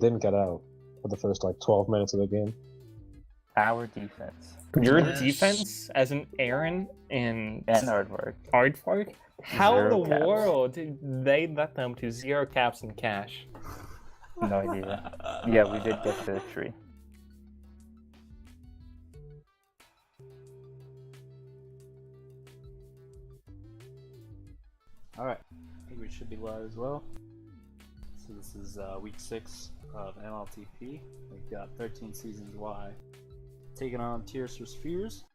didn't get out for the first like 12 minutes of the game. Our defense. Your Yes. defense as an Aaron in And Aardvark. Aardvark? How in Zero the caps. world did they let them to 0 caps and cash? No idea. Yeah, we did get the victory. Alright, I think we should be live as well. So this is week 6 of MLTP. We've got 13 Seasons Y taking on Tears for Spheres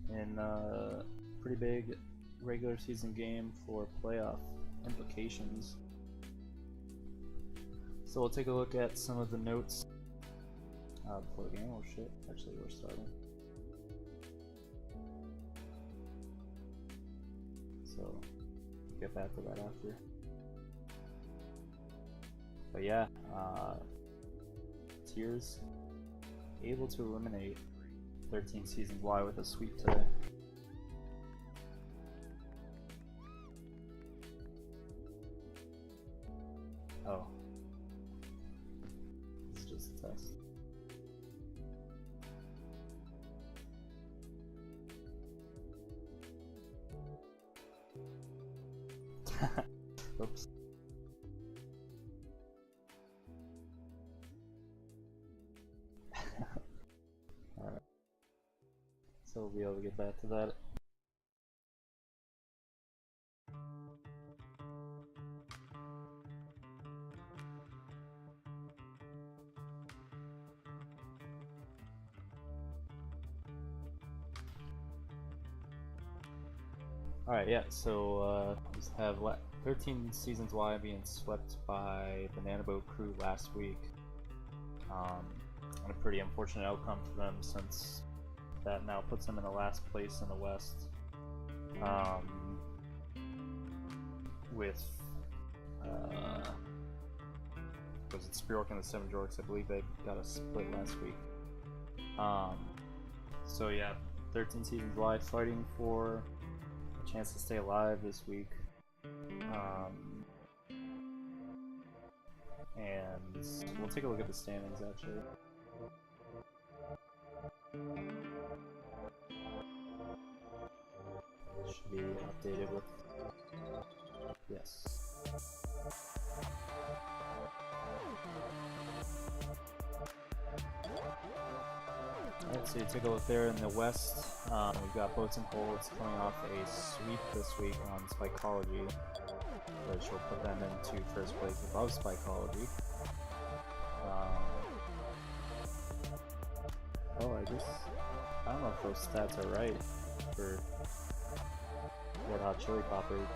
in a pretty big regular season game for playoff implications. So we'll take a look at some of the notes before the game. Oh shit, actually we're starting. So get back to that after. But yeah, Tears able to eliminate 13 Seasons Y with a sweep today. Oh. This is just a test. Oops. Alright. So we'll be able to get back to that. Alright, yeah, so we have 13 Seasons Y being swept by Banana Boat Crew last week. And a pretty unfortunate outcome for them since that now puts them in the last place in the West. With was it Spearwalk and the Seven Jorks? I believe they got a split last week. So yeah, 13 Seasons Y fighting for a chance to stay alive this week. And we'll take a look at the standings actually. Should be updated with yes. Alright, so you take a look there in the West. We've got Boats and Holds coming off a sweep this week on Spikeology, which will put them into first place above Spikeology. Oh, I don't know if those stats are right for Red Hot Chili Poppers.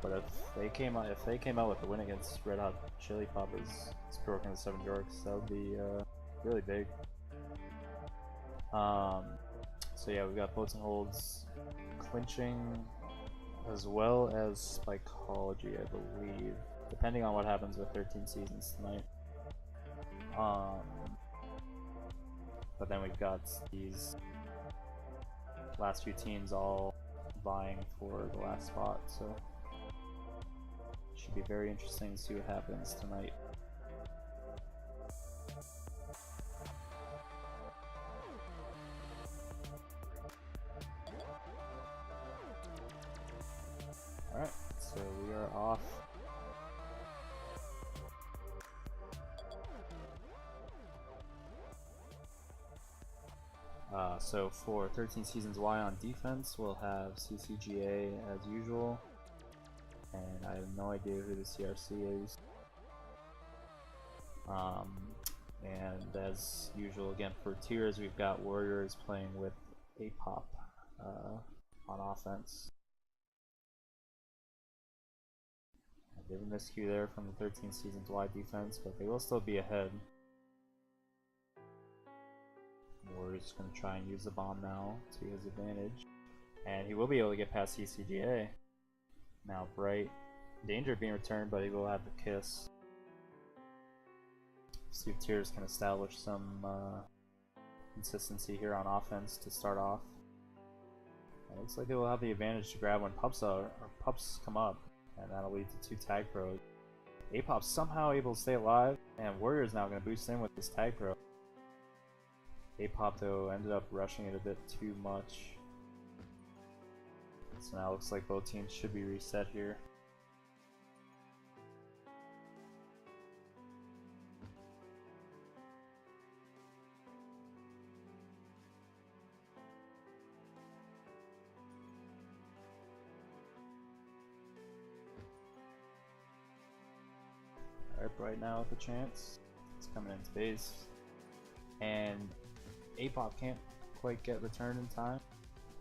But if they came out with a win against Red Hot Chili Poppers, Spearwalk and the Seven Jorks, that would be really big. So yeah, we've got Boats and Holds clinching as well as Spikeology, I believe, depending on what happens with 13 Seasons tonight. But then we've got these last few teams all vying for the last spot, so should be very interesting to see what happens tonight. Alright, so we are off. So for 13 Seasons Y on defense, we'll have CCGA as usual, and I have no idea who the CRC is. And as usual, again for tiers, we've got Warriors playing with A-Pop on offense. A bit of a miscue there from the 13 Seasons Y defense, but they will still be ahead. Warriors going to try and use the bomb now to his advantage, and he will be able to get past CCGA. Now Bright, danger being returned, but he will have the kiss. See if Tears can establish some consistency here on offense to start off. It looks like they will have the advantage to grab when pups come up, and that'll lead to 2 tag pros. Apop's somehow able to stay alive, and Warrior's now going to boost in with this Tag Pro. Apop though ended up rushing it a bit too much. So now it looks like both teams should be reset here. Alright, Bright now with a chance. It's coming into base. And Apop can't quite get returned in time.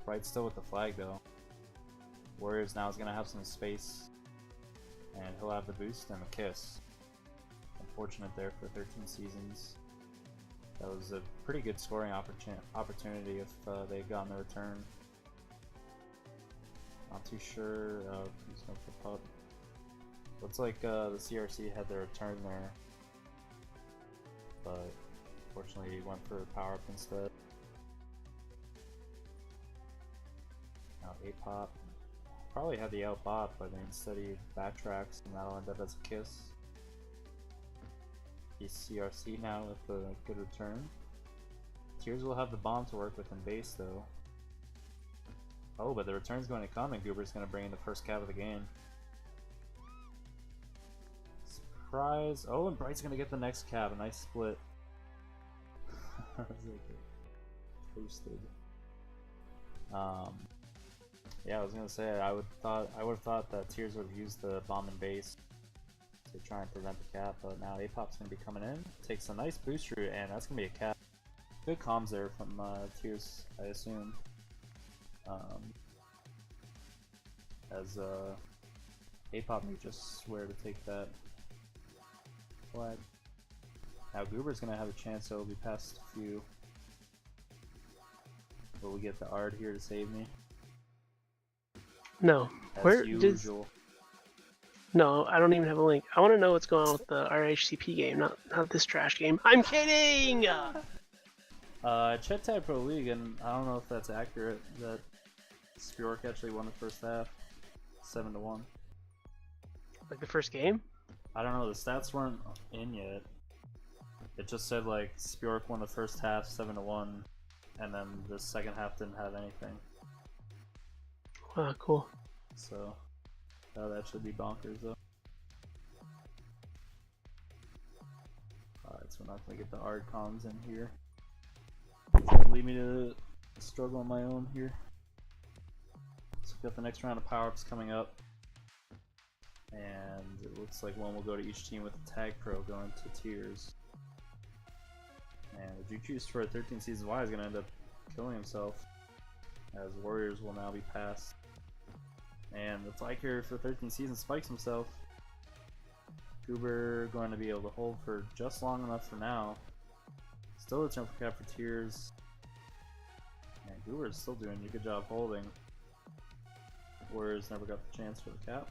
Bright's still with the flag though. Warriors now is going to have some space. And he'll have the boost and the kiss. Unfortunate there for 13 seasons. That was a pretty good scoring opportunity if they had gotten the return. Not too sure who's going for pup. Looks like the CRC had their return there, but unfortunately he went for a power up instead. Now Apop probably had the out bot, but instead he backtracks and that'll end up as a kiss. He's CRC now with a good return. Tears will have the bomb to work with in base though. Oh, but the return's going to come and Goober's going to bring in the first cap of the game. Surprise! Oh, and Bright's gonna get the next cab. A nice split. Toasted. Yeah, I was gonna say I would have thought that Tears would have used the bomb in base to try and prevent the cap, but now Apop's gonna be coming in. Takes a nice boost route, and that's gonna be a cap. Good comms there from Tears, I assume. As Apop may just swear to take that flag. Now Goober's gonna have a chance, so it'll be past a few. Will we get the Ard here to save me? No. As Where usual. No, I don't even have a link. I want to know what's going on with the RHCP game, not this trash game. I'm kidding! Checked Tag Pro League, and I don't know if that's accurate, that Spjork actually won the first half, 7-1. Like the first game? I don't know, the stats weren't in yet. It just said like Spjork won the first half 7-1, and then the second half didn't have anything. Wow, cool. So that should be bonkers though. Alright, so we're not gonna get the Ard comms in here. It's gonna leave me to struggle on my own here. So we've got the next round of power-ups coming up. And it looks like one will go to each team with the Tag Pro going to Tears. And the Juju's for 13 Seasons Y is going to end up killing himself, as Warriors will now be passed. And the flag carrier for 13 Seasons spikes himself. Goober going to be able to hold for just long enough for now. Still a jump cap for Tears. And Goober is still doing a good job holding. Warriors never got the chance for the cap.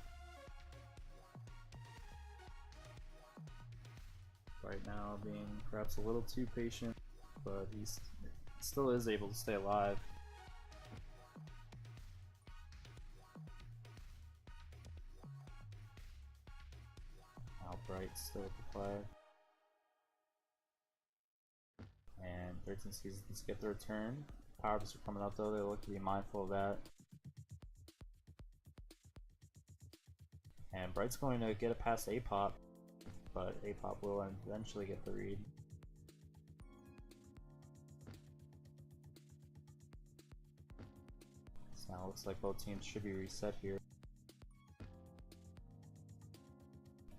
Right now being perhaps a little too patient, but he still is able to stay alive. Now Bright still with the flag. And 13 Seasons get the return. Power-ups are coming up though, they look to be mindful of that. And Bright's going to get it past Apop, but Apop will eventually get the read. So now it looks like both teams should be reset here.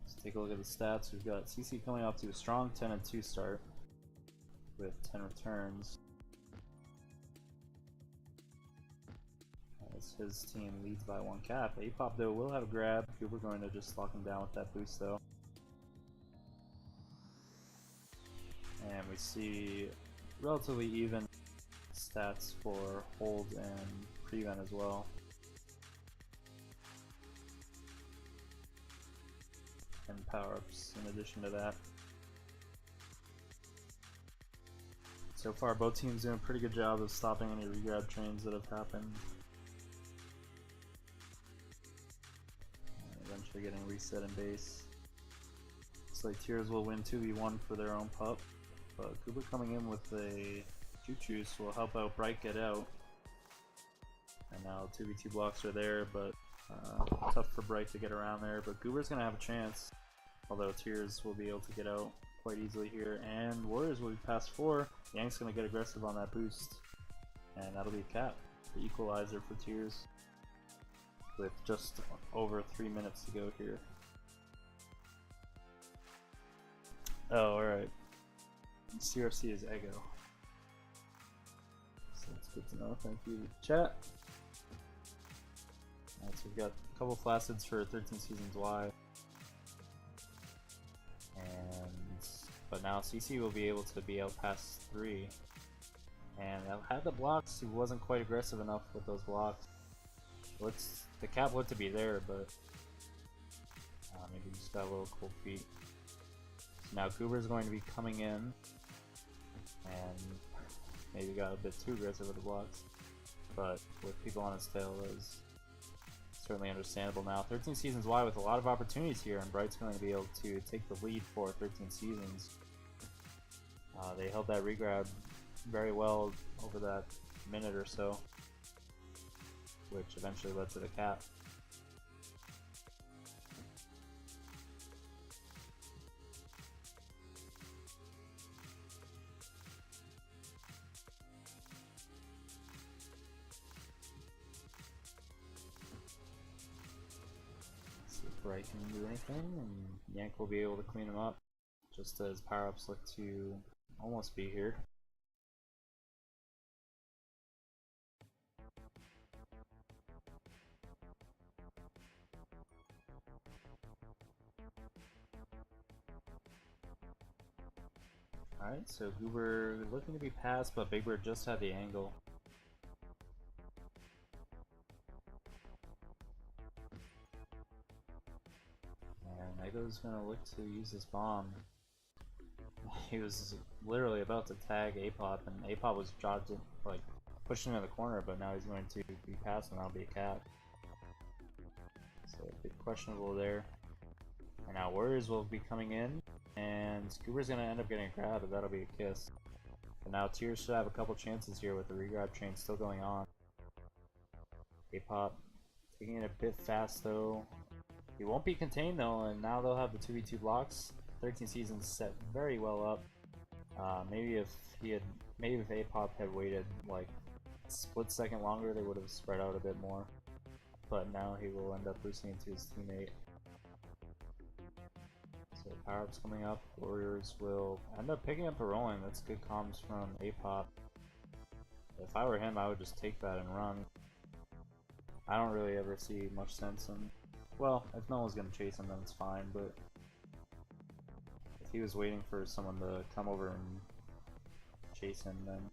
Let's take a look at the stats. We've got CC coming off to a strong 10-2 start with 10 returns. As his team leads by 1 cap. Apop though will have a grab. We're going to just lock him down with that boost though. And we see relatively even stats for hold and prevent as well. And power-ups in addition to that. So far both teams doing a pretty good job of stopping any regrab trains that have happened. And eventually getting reset in base. Looks like Tears will win 2v1 for their own pup, but Goober coming in with a Choo-Choo will help out Bright get out. And now 2v2 blocks are there, but tough for Bright to get around there. But Goober's going to have a chance, although Tears will be able to get out quite easily here. And Warriors will be past 4. Yank's going to get aggressive on that boost, and that'll be a cap. The equalizer for Tears with just over 3 minutes to go here. Oh, alright. CRC is Ego. So that's good to know. Thank you, chat. Alright, so we've got a couple Flacids for 13 Seasons Y. But now CC will be able to be out past 3. And I'll have the blocks. He wasn't quite aggressive enough with those blocks. The cap looked to be there, but maybe he just got a little cold feet. So now Goober's going to be coming in, and maybe got a bit too aggressive with the blocks. But with people on his tail, is certainly understandable now. 13 Seasons Y with a lot of opportunities here, and Bright's going to be able to take the lead for 13 Seasons. They held that regrab very well over that minute or so, which eventually led to the cap. See if Bright can do anything, and Yank will be able to clean him up, just as power-ups look to almost be here. Alright, so Goober looking to be passed, but Big Bird just had the angle. And Ego's gonna look to use his bomb. He was literally about to tag Apop, and Apop was dropped in, like, pushed into the corner, but now he's going to be passed, and that'll be a cap. So a bit questionable there. And now Warriors will be coming in, and Goober's gonna end up getting a grab, but that'll be a kiss. But now Tears should have a couple chances here with the regrab train still going on. Apop taking it a bit fast though. He won't be contained though, and now they'll have the 2v2 blocks. 13 Seasons set very well up. Maybe if Apop had waited like a split second longer, they would have spread out a bit more. But now he will end up boosting into his teammate. So power-ups coming up. Warriors will end up picking up a rolling. That's good comms from Apop. If I were him, I would just take that and run. I don't really ever see much sense in... Well, if no one's gonna chase him, then it's fine, but... if he was waiting for someone to come over and chase him, then...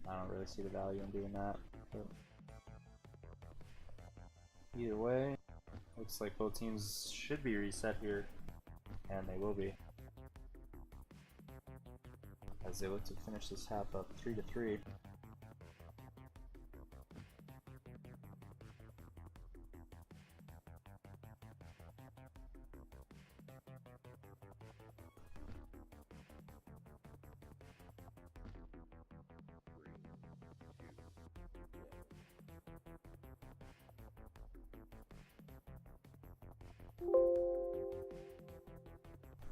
I don't really see the value in doing that. But... either way, looks like both teams should be reset here. And they will be, as they look to finish this half up 3-3.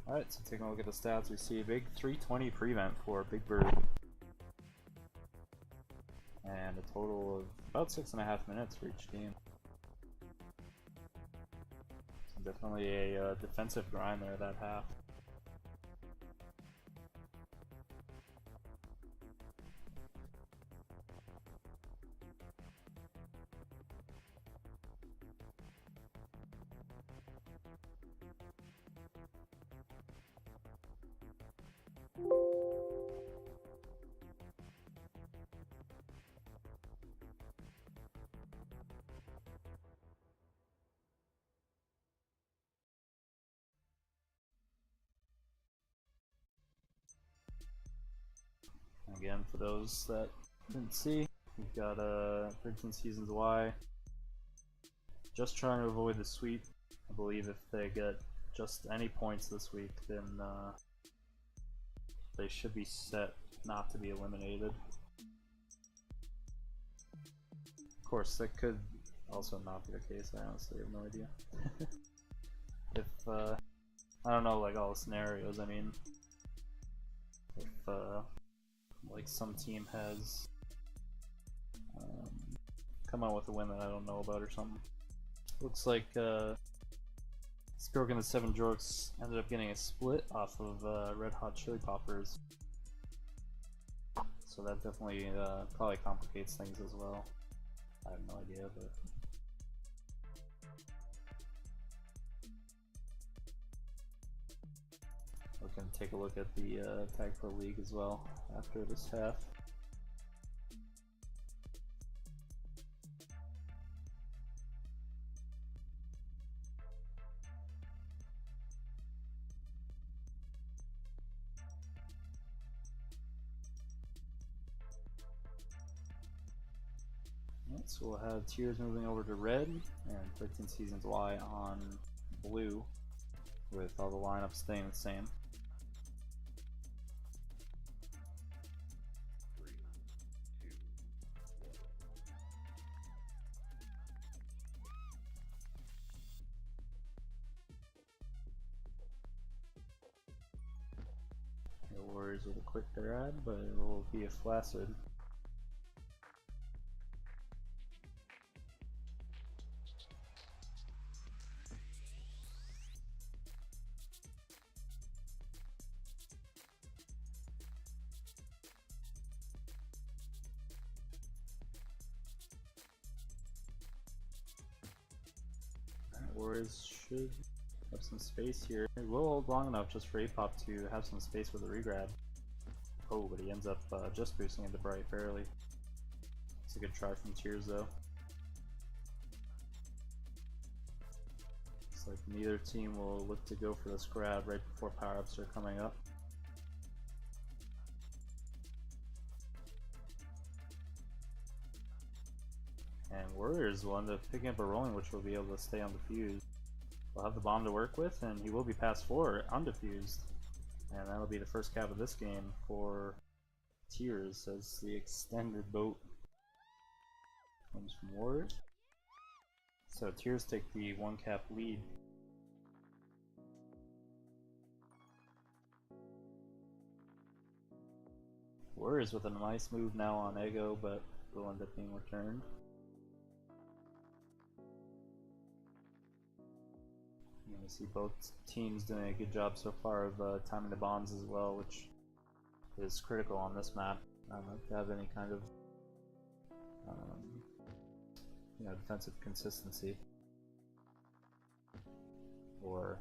Alright, so taking a look at the stats, we see a big 320 prevent for Big Bird. And a total of about 6.5 minutes for each team. So definitely a defensive grind there that half. Again, for those that didn't see, we've got 13 Seasons Y just trying to avoid the sweep. I believe if they get just any points this week, then they should be set not to be eliminated. Of course, that could also not be the case. I honestly have no idea. If I don't know, like all the scenarios. I mean, if like some team has come out with a win that I don't know about or something. Looks like Skirk and the 7 Jorks ended up getting a split off of Red Hot Chili Poppers. So that definitely probably complicates things as well. I have no idea, but we can take a look at the Tag Pro League as well after this half. So we'll have Tears moving over to red and 13 Seasons Y on blue, with all the lineups staying the same. The Warriors with a quick grab, but it will be a flaccid. Warriors should have some space here. He will hold long enough just for A-Pop to have some space for the regrab. Oh, but he ends up just boosting into Bright barely. It's a good try from Tears though. Looks like neither team will look to go for this grab right before power-ups are coming up. And Warriors will end up picking up a rolling, which will be able to stay undefused. We'll have the bomb to work with, and he will be passed 4 undefused. And that'll be the first cap of this game for Tears as the extended boat comes from Warriors. So Tears take the 1 cap lead. Warriors with a nice move now on Ego, but will end up being returned. You see both teams doing a good job so far of timing the bombs as well, which is critical on this map. To have any kind of defensive consistency or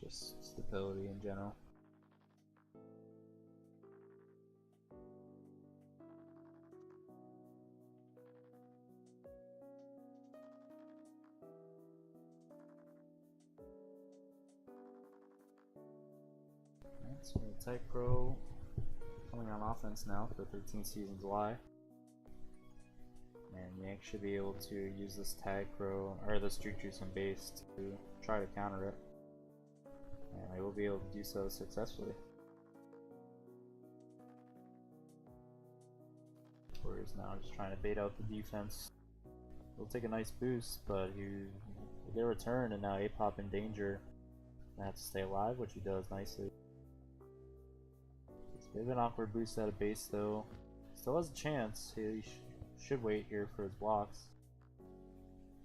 just stability in general. So Type Pro coming on offense now for 13 Seasons Y. And Yank should be able to use this Tag Pro, or this Juke Juice and base to try to counter it. And they will be able to do so successfully. Warriors now just trying to bait out the defense. He'll take a nice boost, but he'll get a return, and now A-Pop in danger. Gonna have to stay alive, which he does nicely. It's a bit of an awkward boost out of base though. Still has a chance. He should wait here for his blocks.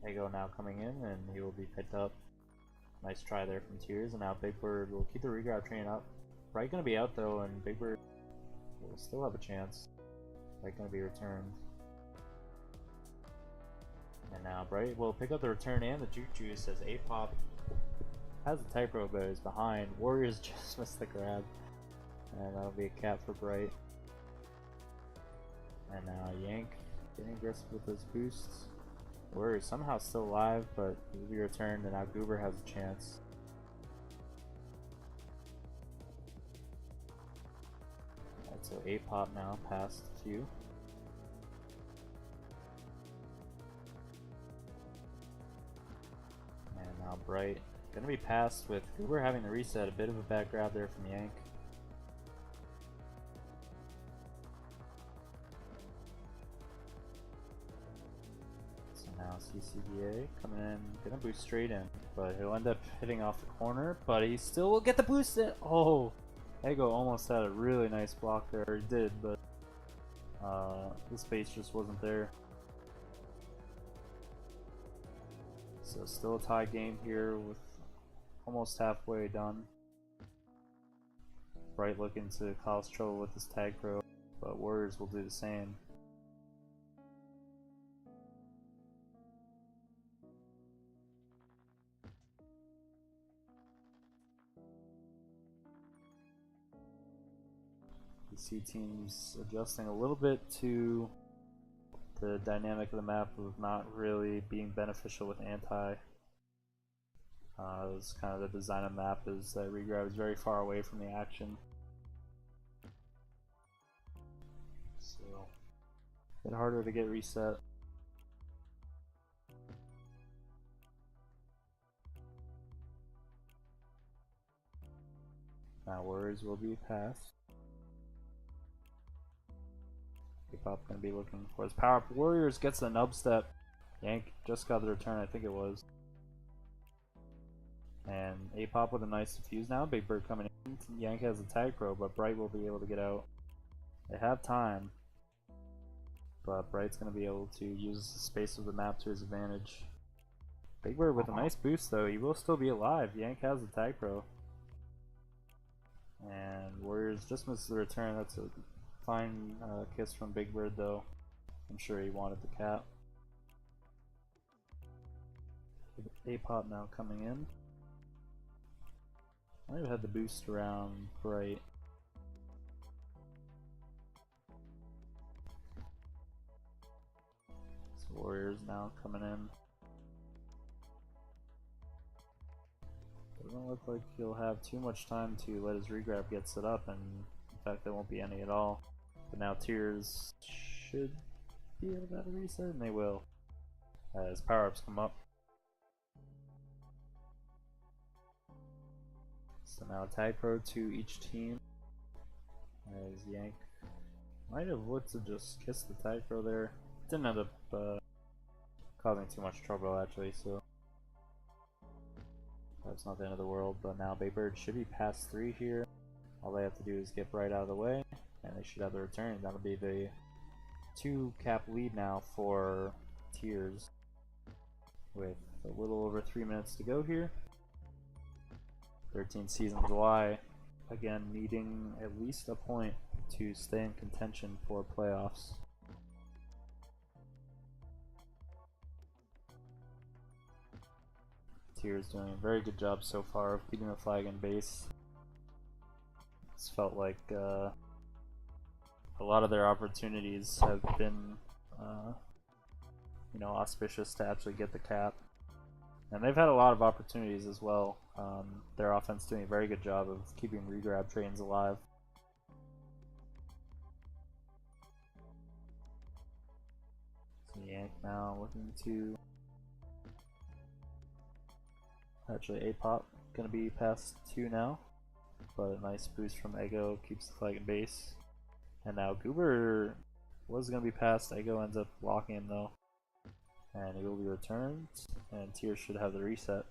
Ego now coming in, and he will be picked up. Nice try there from Tears, and now Big Bird will keep the regrab train up. Bright gonna be out though, and Big Bird will still have a chance. Bright gonna be returned. And now Bright will pick up the return and the Juke Juice as A-Pop has the Type Pro, but is behind. Warriors just missed the grab. And that'll be a cap for Bright. And now Yank getting aggressive with his boosts. Warriors somehow still alive, but he will be returned, and now Goober has a chance. Alright, so A-Pop now past a few. And now Bright Gonna be passed with Goober having the reset. A bit of a bad grab there from Yank. So now CCBA coming in, gonna boost straight in, but he'll end up hitting off the corner, but he still will get the boost in. Oh, Ego almost had a really nice block there. He did, but the space just wasn't there. So still a tie game here with almost halfway done. Bright looking to cause trouble with his tag pro, but Warriors will do the same. You see teams adjusting a little bit to the dynamic of the map of not really being beneficial with anti. It's kind of the design of the map is that regrab is very far away from the action. So, a bit harder to get reset. Now Warriors will be passed. K-Pop gonna be looking for his power up. Warriors gets the nub step. Yank just got the return, I think it was. And A-Pop with a nice defuse now. Big Bird coming in. Yank has the tag pro, but Bright will be able to get out. They have time, but Bright's going to be able to use the space of the map to his advantage. Big Bird with a nice boost though. He will still be alive. Yank has the tag pro. And Warriors just misses the return. That's a fine kiss from Big Bird though. I'm sure he wanted the cap. A-Pop now coming in. Might have had the boost around Bright. So Warriors now coming in. Doesn't look like he'll have too much time to let his regrab get set up, and in fact there won't be any at all. But now Tears should be able to have a reset, and they will as power-ups come up. So now tag pro to each team as Yank might have looked to just kiss the tag pro there. Didn't end up causing too much trouble actually, so that's not the end of the world. But now Big Bird should be past 3 here. All they have to do is get Bright out of the way and they should have the return. That'll be the 2 cap lead now for Tears with a little over 3 minutes to go here. 13 Seasons Y, again needing at least a point to stay in contention for playoffs. Tears doing a very good job so far of keeping the flag in base. It's felt like a lot of their opportunities have been auspicious to actually get the cap. And they've had a lot of opportunities as well. Their offense doing a very good job of keeping regrab trains alive. So Yank now looking to... Actually, A-Pop going to be past 2 now. But a nice boost from Ego keeps the flag in base. And now Goober was going to be past. Ego ends up blocking him though. And he will be returned, and Tears should have the reset.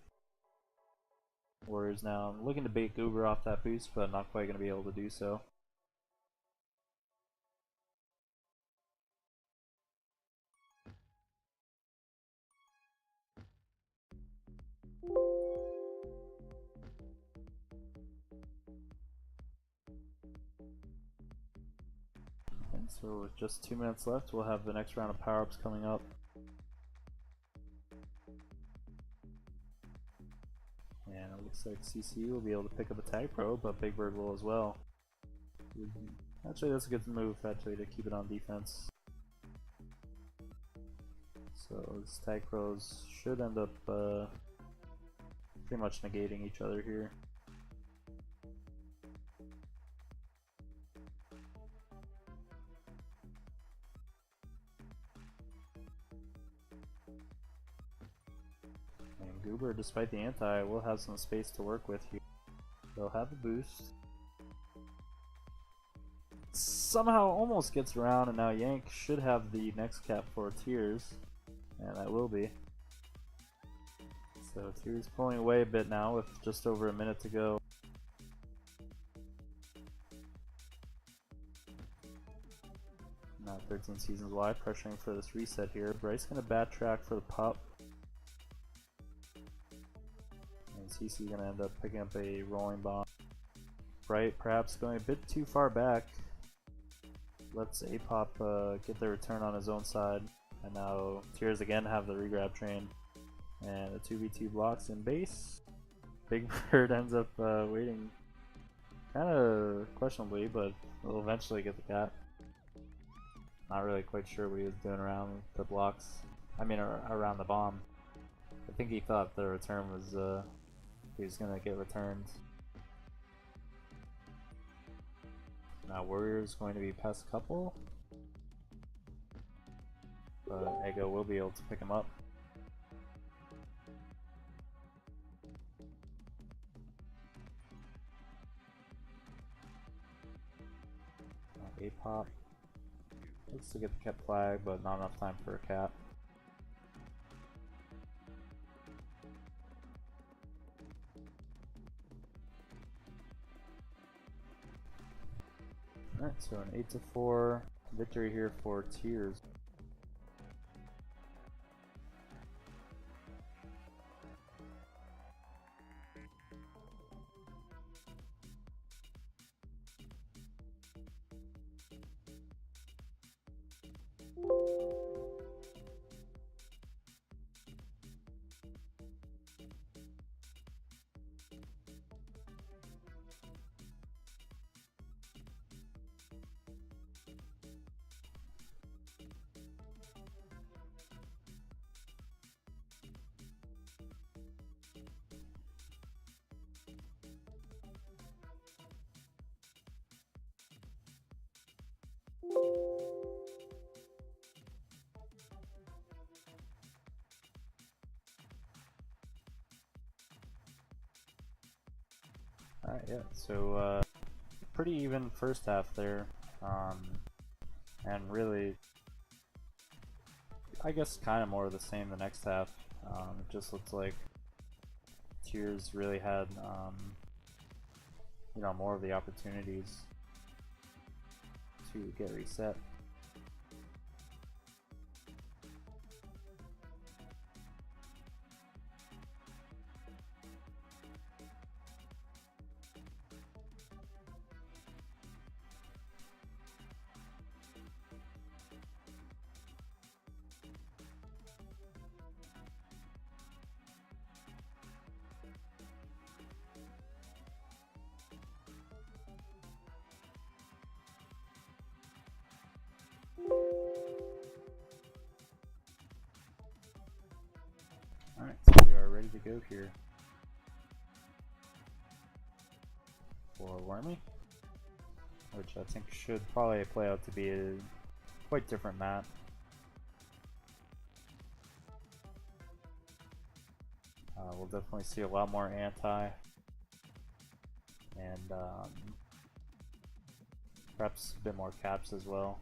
Warriors now looking to bait Goober off that boost, but not quite going to be able to do so. And so with just 2 minutes left, we'll have the next round of power-ups coming up. And it looks like CC will be able to pick up a tag pro, but Big Bird will as well. Actually, that's a good move actually to keep it on defense. So these tag pros should end up pretty much negating each other here. And Goober, despite the anti, will have some space to work with here. They'll have a boost. Somehow almost gets around, and now Yank should have the next cap for Tears. And that will be. So Tears pulling away a bit now with just over a minute to go. Now 13 Seasons Y pressuring for this reset here. Bryce gonna backtrack for the pop. And CC gonna end up picking up a rolling bomb. Bright perhaps going a bit too far back. Lets Apop get the return on his own side. And now Tears again have the regrab train. And a 2v2 blocks in base. Big Bird ends up waiting kind of questionably, but will eventually get the cap. Not really quite sure what he was doing around the blocks. I mean, around the bomb. I think he thought the return was, he was gonna get returned. Now Warrior's going to be past a couple. But Ego will be able to pick him up. Apop looks to get the cap flag, but not enough time for a cap. Alright, so an 8-4 victory here for Tears. Alright, yeah, so pretty even first half there, and really, I guess kind of more of the same the next half. It just looks like Tears really had, you know, more of the opportunities to get reset. Alright, so we are ready to go here for Wormy, which I think should probably play out to be a quite different map. We'll definitely see a lot more anti, and perhaps a bit more caps as well.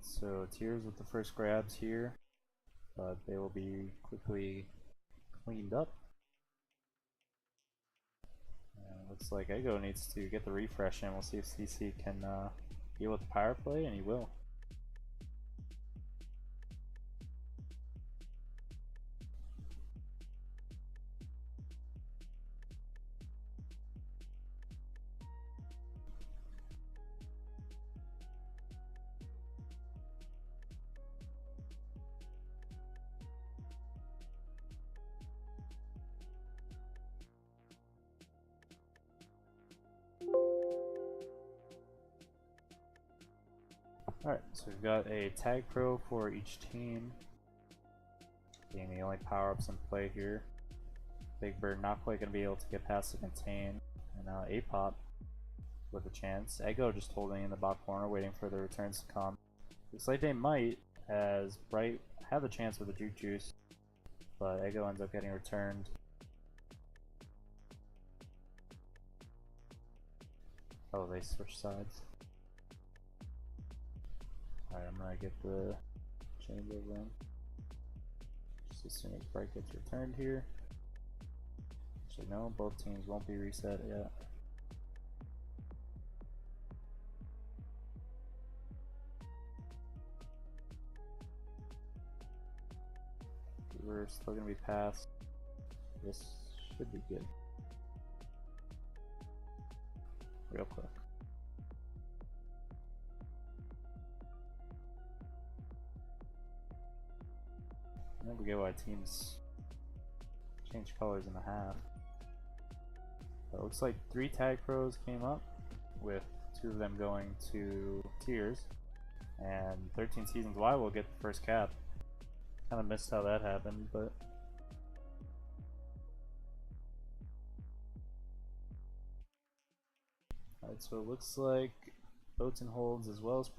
So Tears with the first grabs here, but they will be quickly cleaned up. And looks like Ego needs to get the refresh in. We'll see if CC can deal with the power play, and he will. Alright, so we've got a tag pro for each team, being the only power-ups in play here. Big Bird not quite going to be able to get past the contain, and now A-Pop with a chance. Eggo just holding in the bot corner, waiting for the returns to come. Looks like they might, as Bright had the chance with the Juke Juice, but Eggo ends up getting returned. Oh, they switch sides. Alright, I'm gonna get the changeover in. Just as soon as Bright gets returned here. Actually, no, both teams won't be reset yet. We're still gonna be passed. This should be good. Real quick. I never get why teams change colors in the half. But it looks like 3 tag pros came up, with 2 of them going to tiers, and 13 Seasons Y will get the first cap. Kind of missed how that happened, but alright, so it looks like Boats and Holds as well as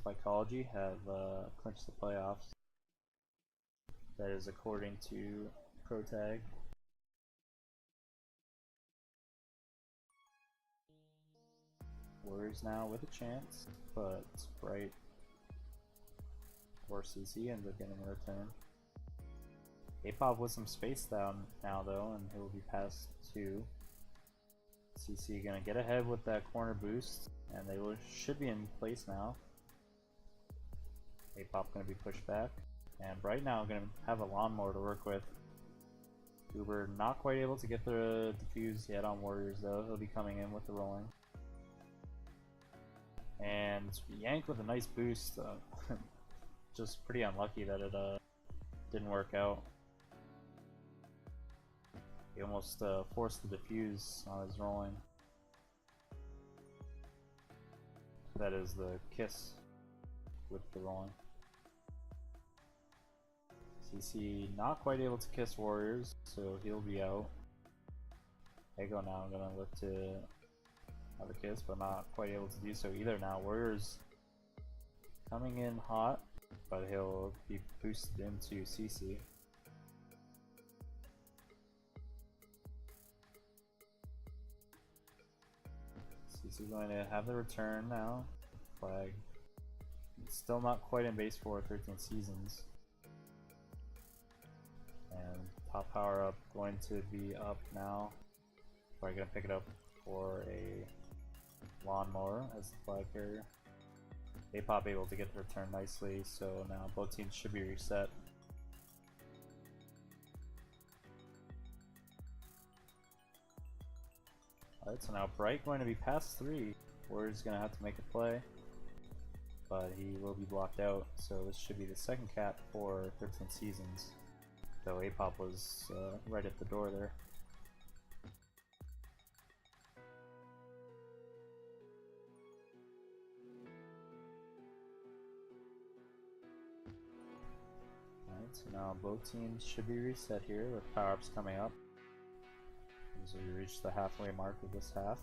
Psychology have clinched the playoffs. That is according to ProTag. Warriors now with a chance, but Bright or CC ends up getting a return. A-Pop with some space down now though, and he will be passed to CC. Gonna get ahead with that corner boost, and they should be in place now. A-Pop gonna be pushed back, and Bright now gonna have a lawnmower to work with. Uber not quite able to get the defuse yet on Warriors though. He'll be coming in with the rolling. And Yank with a nice boost. Just pretty unlucky that it didn't work out. He almost forced the defuse on his rolling. That is the kiss with the rolling. CC not quite able to kiss Warriors, so he'll be out. Eggo now gonna look to have a kiss, but not quite able to do so either now. Warriors coming in hot, but he'll be boosted into CC. CC going to have the return now. Flag. Still not quite in base for 13 Seasons. And top power up going to be up now. Probably gonna pick it up for a lawnmower as the flag carrier. A-Pop able to get the return nicely, so now both teams should be reset. Alright, so now Bright going to be past 3. Warriors gonna have to make a play, but he will be blocked out, so this should be the second cap for 13 Seasons. Though A-Pop was right at the door there. Alright, so now both teams should be reset here with power-ups coming up as we reach the halfway mark of this half.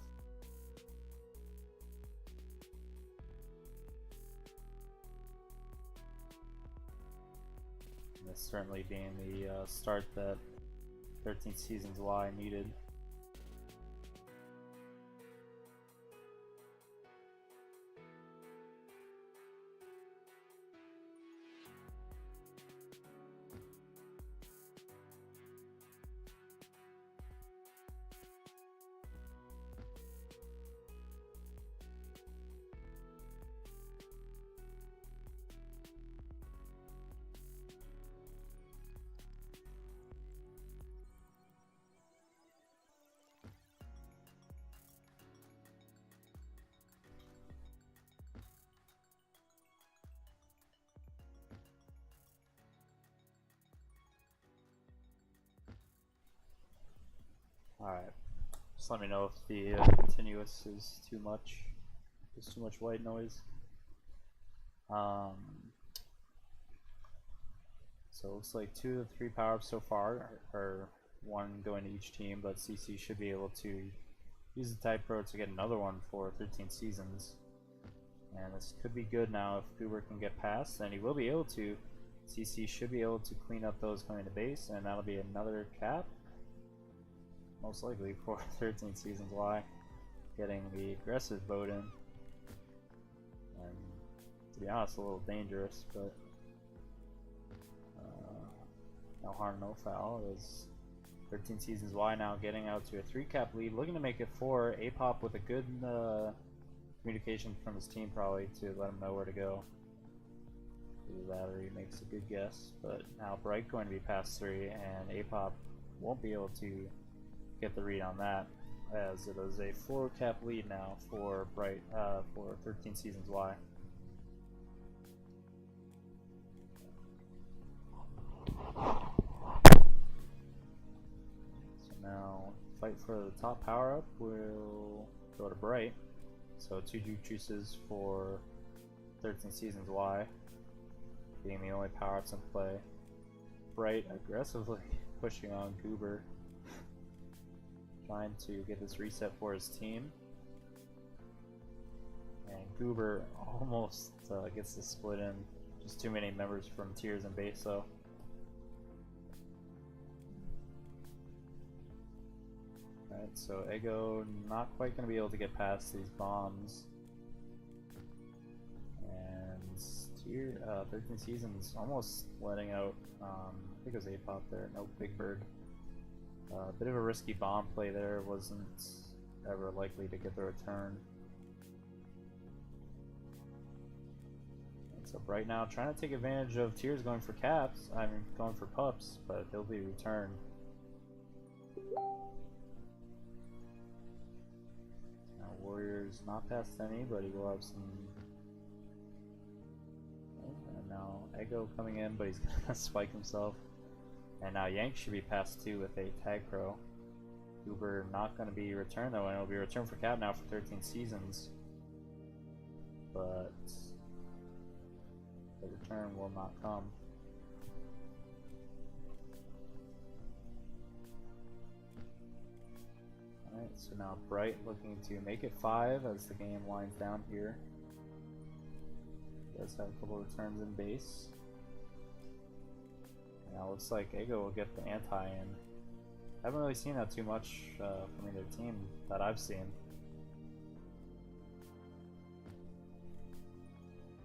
This certainly being the start that 13 Seasons Y needed. Alright, just let me know if the continuous is too much. There's too much white noise. So it looks like 2 of the 3 power-ups so far are one going to each team, but CC should be able to use the Tide Pro to get another one for 13 seasons. And this could be good now if Goober can get past, and he will be able to. CC should be able to clean up those coming to base, and that'll be another cap. Most likely for 13 seasons Y, getting the aggressive boat in. And to be honest, a little dangerous, but no harm, no foul. As 13 seasons Y now getting out to a 3-cap lead, looking to make it 4. Apop with a good communication from his team probably to let him know where to go. Either that or he makes a good guess. But now Bright going to be past 3, and Apop won't be able to get the read on that, as it is a 4-cap lead now for Bright for 13 seasons Y. So now fight for the top power up will go to Bright. So 2 juices for 13 seasons Y, being the only power ups in play. Bright aggressively pushing on Goober, trying to get this reset for his team. And Goober almost gets the split in. Just too many members from Tears and base though. Alright, so Ego not quite going to be able to get past these bombs. And 13 seasons almost letting out, I think it was Apop there, nope, Big Bird. A bit of a risky bomb play there, wasn't ever likely to get the return. And so Bright now trying to take advantage of Tears going for caps, I mean going for pups, but they'll be returned. Now Warriors not past any, but he will have some. And now Ego coming in, but he's gonna spike himself. And now Yank should be past 2 with a Tag Pro. Goober not going to be returned though, and it'll be returned for cap now for 13 seasons. But the return will not come. Alright, so now Bright looking to make it 5 as the game winds down here. Does have a couple returns in base. Now looks like Ego will get the anti in. Haven't really seen that too much from either team that I've seen.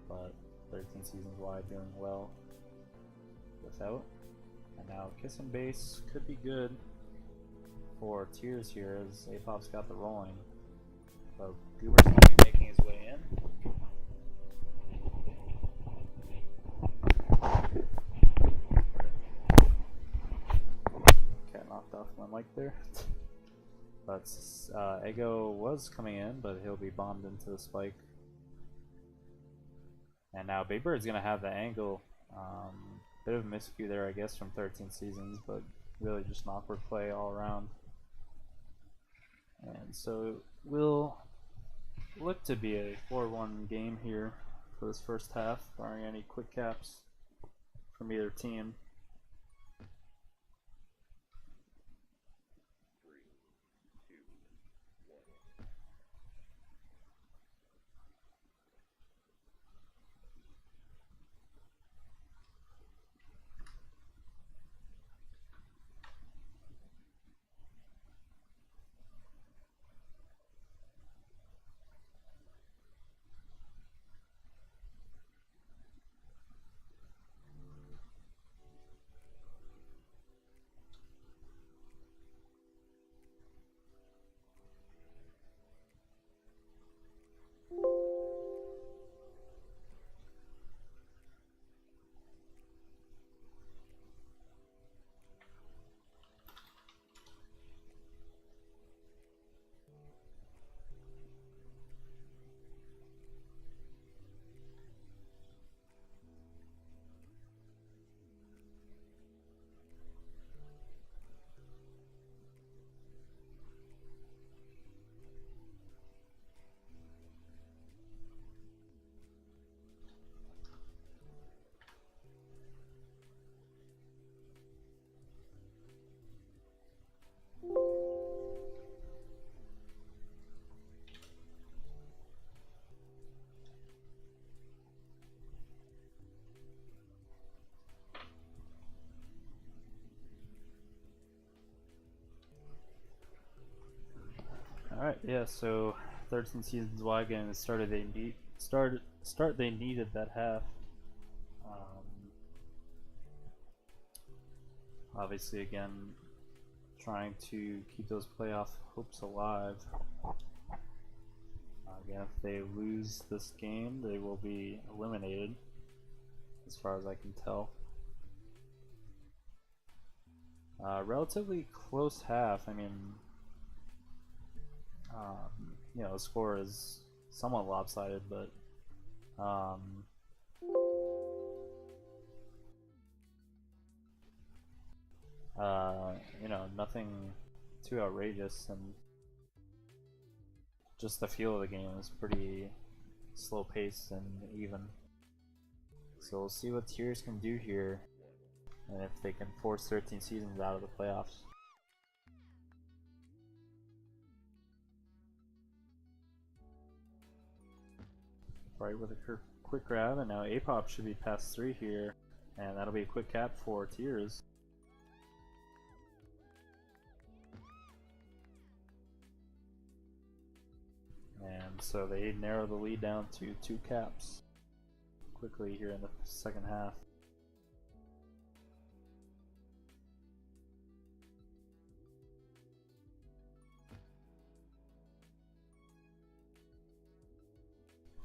But 13 seasons Y doing well without. And now Kiss and Base could be good for Tears here as Apop's got the rolling. So Goober's going to be making his way in. Knocked off my mic there. But Ego was coming in, but he'll be bombed into the spike. And now Big Bird's gonna have the angle. Bit of a miscue there, I guess, from 13 seasons, but really just an awkward play all around. And so we'll look to be a 4-1 game here for this first half, barring any quick caps from either team. Alright, yeah, so 13 Seasons Y getting the start they needed that half. Obviously, again, trying to keep those playoff hopes alive. Again, if they lose this game, they will be eliminated, as far as I can tell. Relatively close half. I mean, you know, the score is somewhat lopsided, but you know, nothing too outrageous, and just the feel of the game is pretty slow paced and even. So we'll see what Tears can do here, and if they can force 13 Seasons out of the playoffs. Right with a quick grab, and now Apop should be past 3 here, and that'll be a quick cap for Tears. And so they narrow the lead down to 2 caps quickly here in the second half.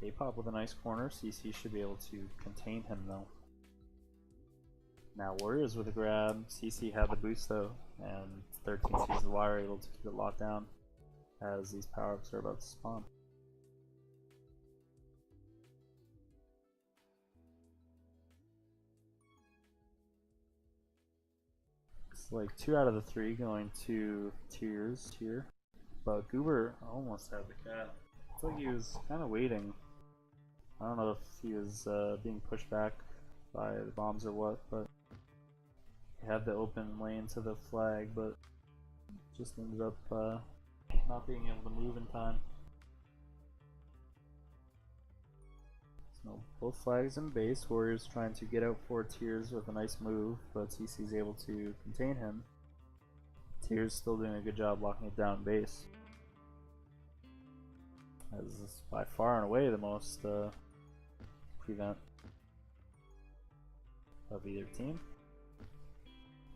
Apop with a nice corner. CC should be able to contain him though. Now Warriors with a grab. CC had the boost though, and 13 Seasons Y are able to keep it locked down as these power-ups are about to spawn. It's like 2 out of the 3 going to Tears here, but Goober almost had the cat. It's like he was kind of waiting. I don't know if he was being pushed back by the bombs or what, but he had the open lane to the flag, but just ended up not being able to move in time. So both flags in base. Warriors trying to get out for Tears with a nice move, but CC's able to contain him. Tears still doing a good job locking it down in base. As this is by far and away the most prevent of either team.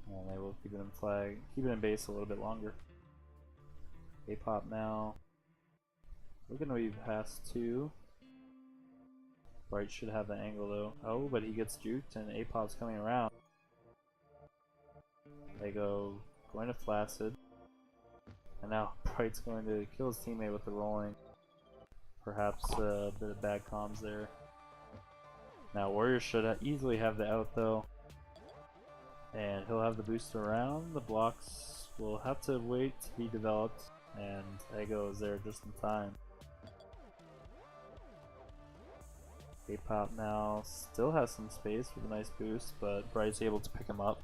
And they will keep it in base a little bit longer. Apop now looking to be past 2. Bright should have the angle though. Oh, but he gets juked and Apop's coming around. They going to Flaccid. And now Bright's going to kill his teammate with the rolling. Perhaps a bit of bad comms there. Now Warriors should easily have the out though. And he'll have the boost around. The blocks will have to wait to be developed, and Ego is there just in time. Apop now still has some space with a nice boost, but Bright's able to pick him up.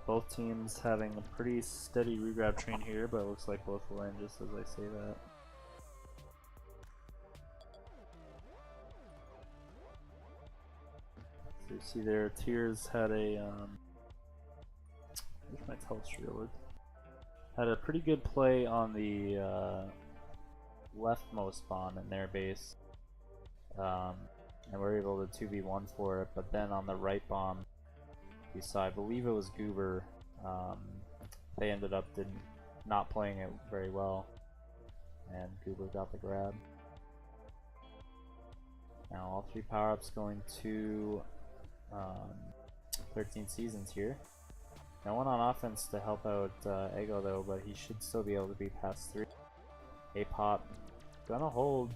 Both teams having a pretty steady regrab train here, but it looks like both will end just as I say that. So you see there, Tears had a where's my Telestrealer? Had a pretty good play on the leftmost spawn in their base, and we're able to 2v1 for it. But then on the right bomb, we saw, I believe it was Goober. They ended up not playing it very well, and Goober got the grab. Now all 3 power-ups going to 13 Seasons here. No one on offense to help out Ego though, but he should still be able to be past 3. Apop gonna hold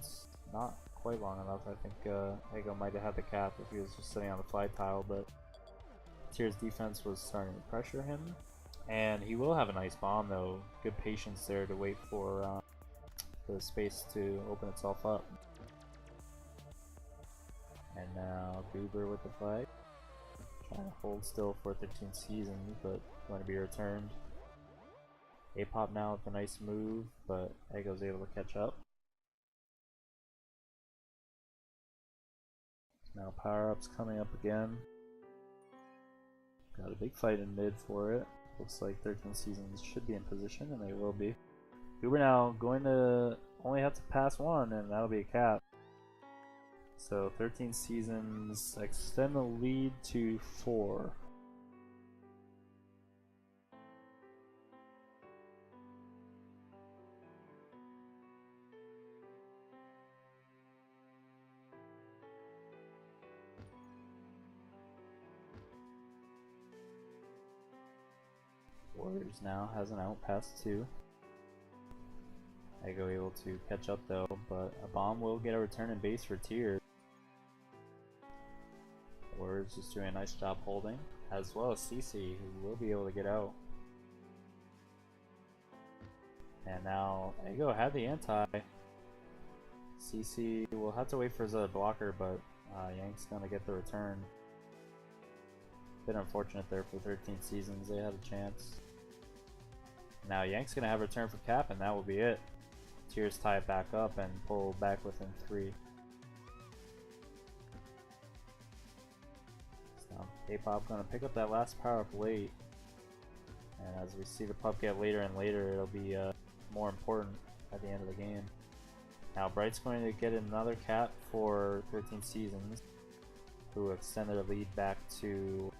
not quite long enough. I think Ego might have had the cap if he was just sitting on the flag tile, but Tears defense was starting to pressure him, and he will have a nice bomb though. Good patience there to wait for the space to open itself up. And now Goober with the flag. Trying to hold still for 13 Seasons, but going to be returned. Apop now with a nice move, but Ego's able to catch up. Now power-ups coming up again. Got a big fight in mid for it. Looks like 13 Seasons should be in position, and they will be. Goober now going to only have to pass one, and that'll be a cap. So 13 seasons extend the lead to 4. Warriors now has an out past 2. Ego able to catch up though, but a bomb will get a return in base for Tears. Warriors just doing a nice job holding, as well as CC, who will be able to get out. And now Ego had the anti. CC will have to wait for his other blocker, but Yank's gonna get the return. Bit unfortunate there for 13 seasons, they had a chance. Now Yank's gonna have a return for cap, and that will be it. Tears tie it back up and pull back within 3. So K-Pop gonna pick up that last power up late, and as we see the pup get later and later, it'll be more important at the end of the game. Now Bright's going to get another cap for 13 seasons, who extended a lead back to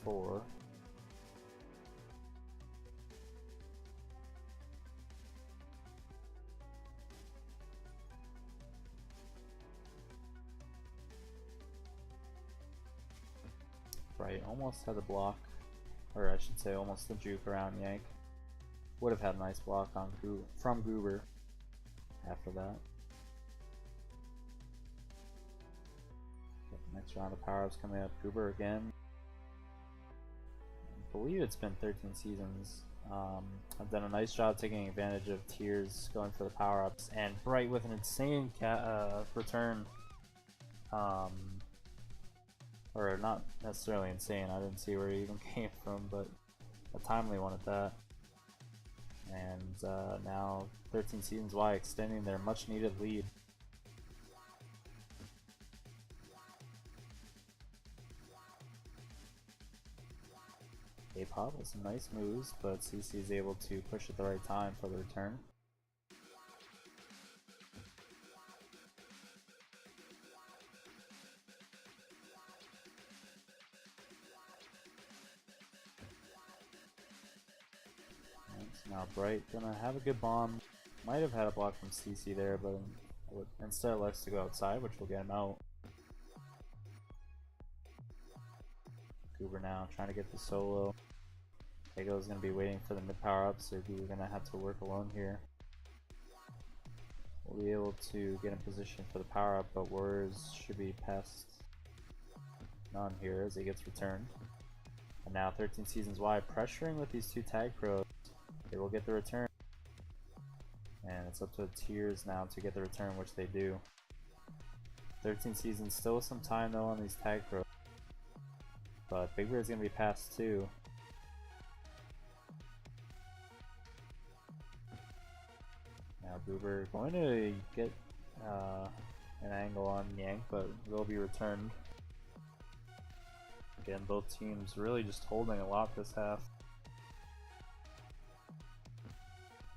4. Bright almost had the block, or I should say almost the juke around Yank. Would have had a nice block on from Goober after that. Next round of power-ups coming up. Goober again. I believe it's been 13 seasons. I've done a nice job taking advantage of Tears going for the power-ups, and Bright with an insane return. Or not necessarily insane, I didn't see where he even came from, but a timely one at that. And now 13 seasons Y extending their much needed lead. K-Pop with some nice moves, but CC is able to push at the right time for the return. Now Bright gonna have a good bomb. Might have had a block from CC there, but instead elects to go outside, which will get him out. Goober now trying to get the solo. Ego's gonna be waiting for the mid power up, so Goober's gonna have to work alone here. We'll be able to get in position for the power up, but Warriors should be past none here as he gets returned. And now 13 seasons Y pressuring with these 2 tag pros. They will get the return, and it's up to Tears now to get the return, which they do. 13 seasons, still some time though on these tag pros, but Big Beard's gonna be past 2. Now Goober going to get an angle on Yank, but will be returned. Again, both teams really just holding a lot this half.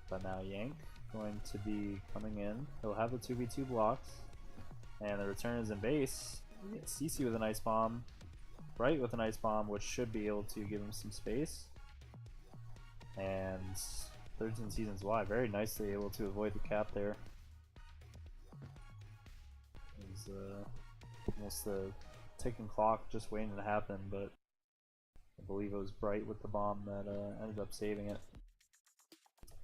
But now Yank going to be coming in. He'll have the 2v2 blocks, and the return is in base. CC with a nice bomb, Bright with a nice bomb, which should be able to give him some space. And 13 seasons Y very nicely able to avoid the cap there. It was almost a ticking clock just waiting to happen, but I believe it was Bright with the bomb that ended up saving it.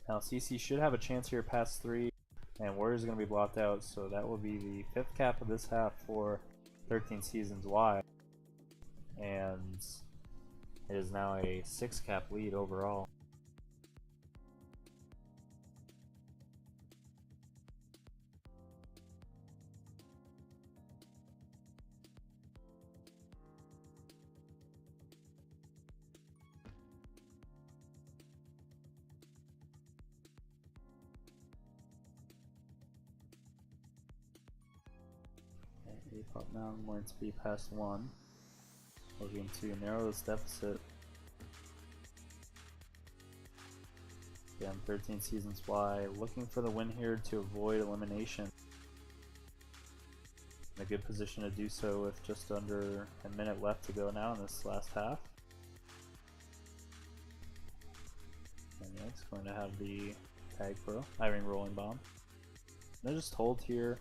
Now CC should have a chance here past 3, and Warriors are going to be blocked out, so that will be the 5th cap of this half for 13 seasons Y. And it is now a 6 cap lead overall. K-Pop now going to be past 1, looking to narrow this deficit. Again, 13 Seasons Why looking for the win here to avoid elimination. In a good position to do so with just under a minute left to go now in this last half. And next, going to have the tag pro, rolling bomb. They're just hold here.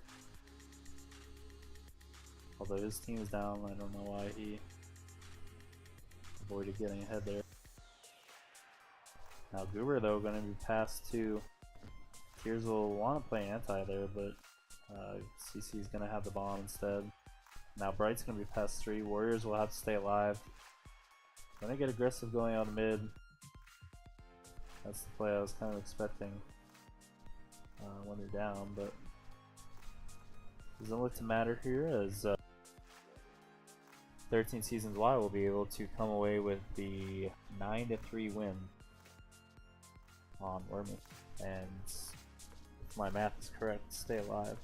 Although his team is down, I don't know why he avoided getting ahead there. Now Goober though going to be passed to Tears will want to play anti there, but CC is going to have the bomb instead. Now Bright's going to be past 3. Warriors will have to stay alive. Going to get aggressive going out mid. That's the play I was kind of expecting when they're down, but doesn't look to matter here as 13 Seasons Y will be able to come away with the 9-3 win on Wormy, and if my math is correct, stay alive.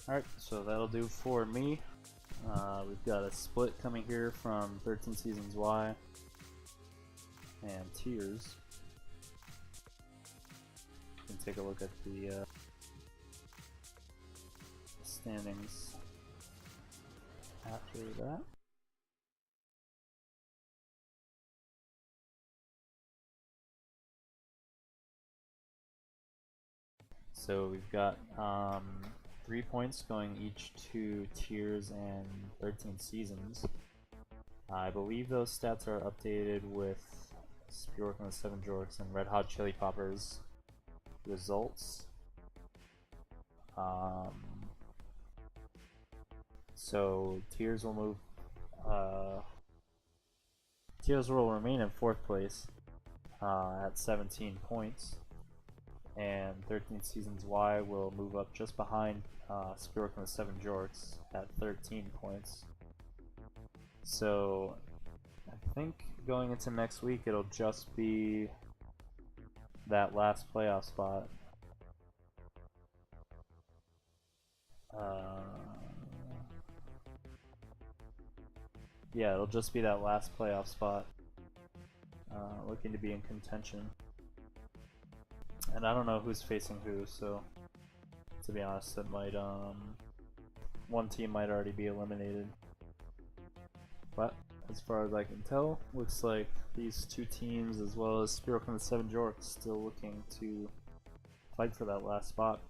Alright, so that'll do for me. We've got a split coming here from 13 Seasons Y and Tears. You can take a look at the standings after that. So we've got 3 points going each to Tears and 13 Seasons. I believe those stats are updated with Spurk and the 7 Jorks and Red Hot Chili Poppers results. So Tears will move. Tears will remain in 4th place at 17 points. And 13 Seasons Y will move up just behind Spurk and the 7 Jorks at 13 points. So I think going into next week it'll just be that last playoff spot. Yeah, it'll just be that last playoff spot looking to be in contention. And I don't know who's facing who, so to be honest, it might one team might already be eliminated. But as far as I can tell, looks like these 2 teams, as well as Spurk and the 7 Jorks, still looking to fight for that last spot.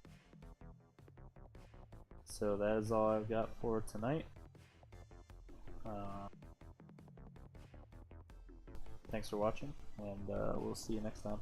So that is all I've got for tonight. Thanks for watching, and we'll see you next time.